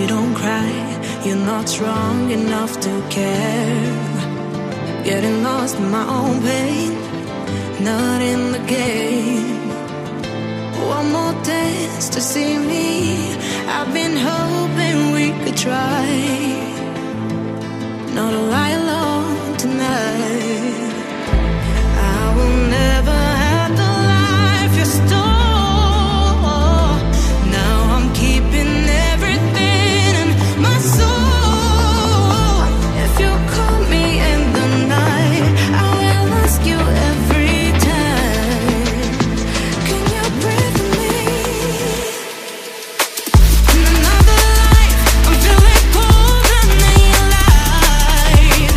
Baby, don't cry, you're not strong enough to care. Getting lost in my own pain, not in the game. One more dance to see me. I've been hoping we could try not to lie alone tonight. I will never have the life you stole. Now I'm keeping everything in my soul. If you call me in the night, I will ask you every time, can you breathe with me? In another life, I'm feeling cold and then light.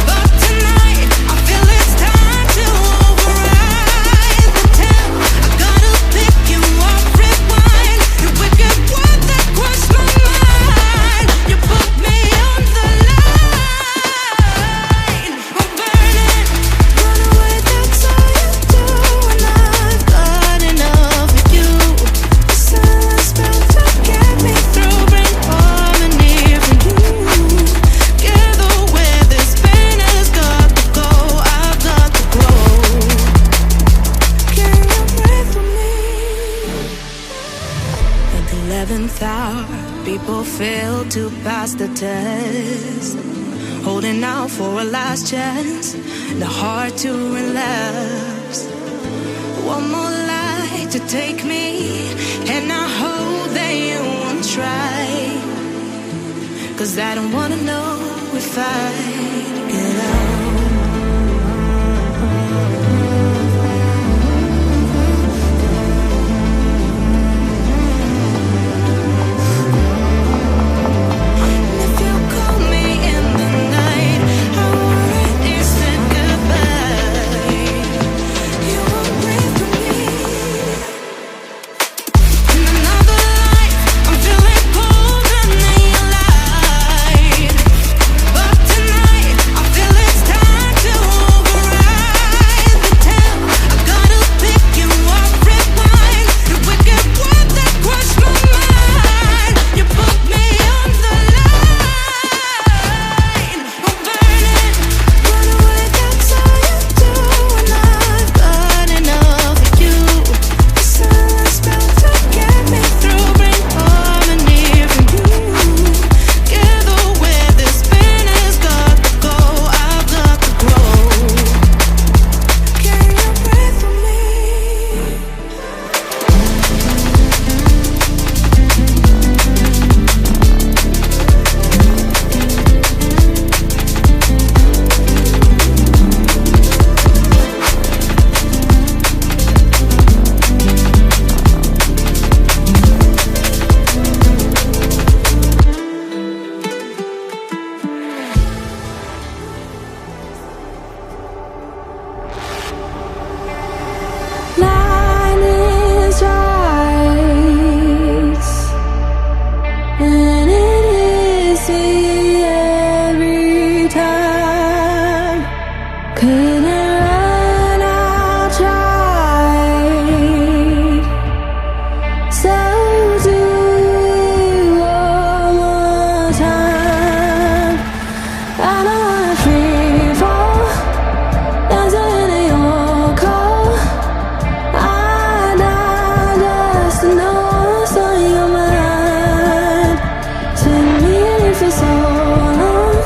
But tonight, I feel it's time to override the temp. I gotta pick you up, rewind. You wicked word that crushed my mind. You put me on the line. I'm burning, run away, that's all you do. And I've got enough of you. The silence spell to get me through, bring harmony for you. Together where this pain has got to go, I've got to grow. Can you breathe with me? At the 11th hour, people fail to pass the test, holding out for a last chance, the heart to relapse. One more light to take me, and I hope that you won't try, 'cause I don't wanna know if I get out. If you call me in the night, I already said goodbye. You won't breathe with me. In another life, I'm feeling cold and then light. But tonight, I feel it's time to override the temp. I gotta pick you up, rewind. The wicked word that crushed my mind. You put me on the line. I'm burning, run away, that's all you do. And I've got enough of you. The silence spell to get me through, bring harmony for you. Together where this pain has got to go, I've got to grow. Can you breathe with me? Line is right, and it is me every time. Couldn't run out, tried. So do it one more time. I don't wanna free fall, dancing in your cold. I die just to know what's on your mind. Spin me in for so long,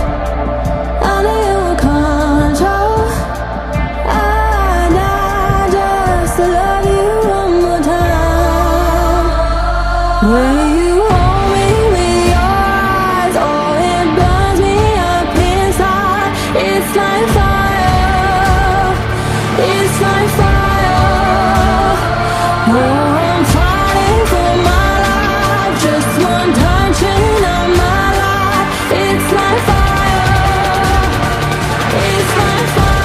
under your control. I die just to love you one more time. Will you hold me with your eyes? Oh, it burns me up inside. It's like fire, it's like fire. Oh, I'm fighting for my life, just one touching of my life. It's like fire, it's like fire.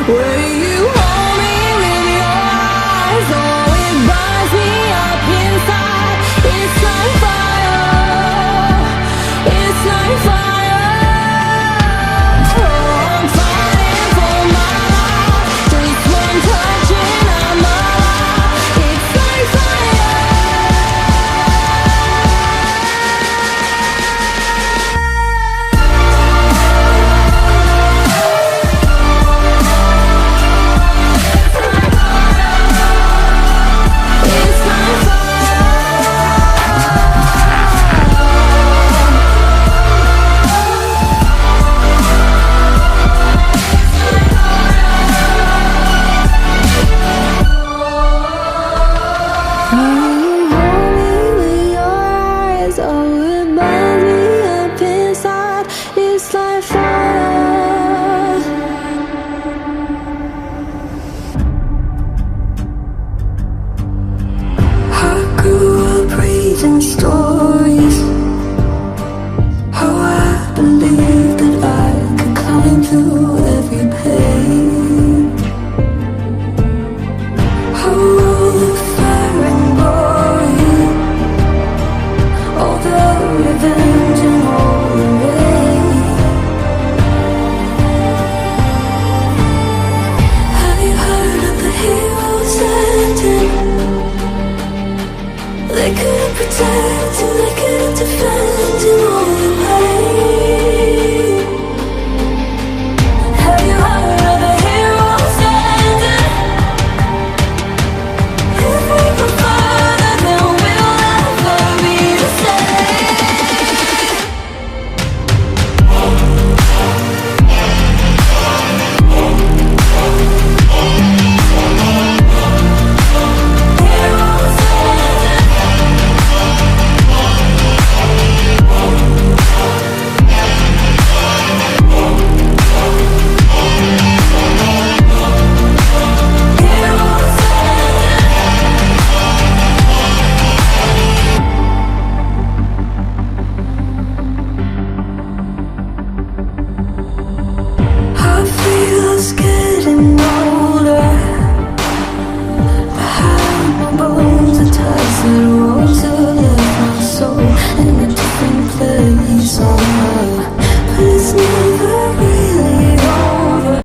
Wait.